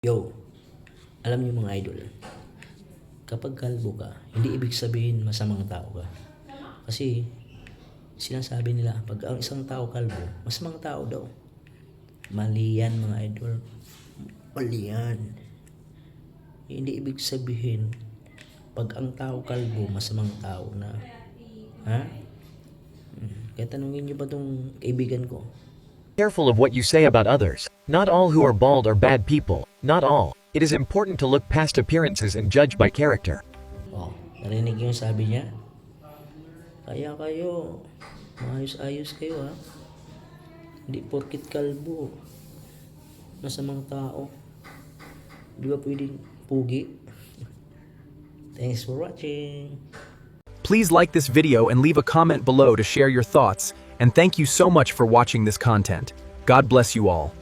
Yo, alam niyo mga idol, kapag kalbo ka, hindi ibig sabihin masamang tao ka. Kasi sinasabi nila, pag ang isang tao kalbo, masamang tao daw. Mali yan mga idol. Mali yan. Hindi ibig sabihin, pag ang tao kalbo, masamang tao na. Ha? Kaya tanungin niyo ba tong kaibigan ko? Careful of what you say about others. Not all who are bald are bad people. Not all. It is important to look past appearances and judge by character. Oh, narinig yung sabi niya? Kaya kayo, maayos-ayos kayo ha. Hindi porkit kalbo, masamang tao. Di ba pwedeng pugi? Thanks for watching. Please like this video and leave a comment below to share your thoughts, and thank you so much for watching this content. God bless you all.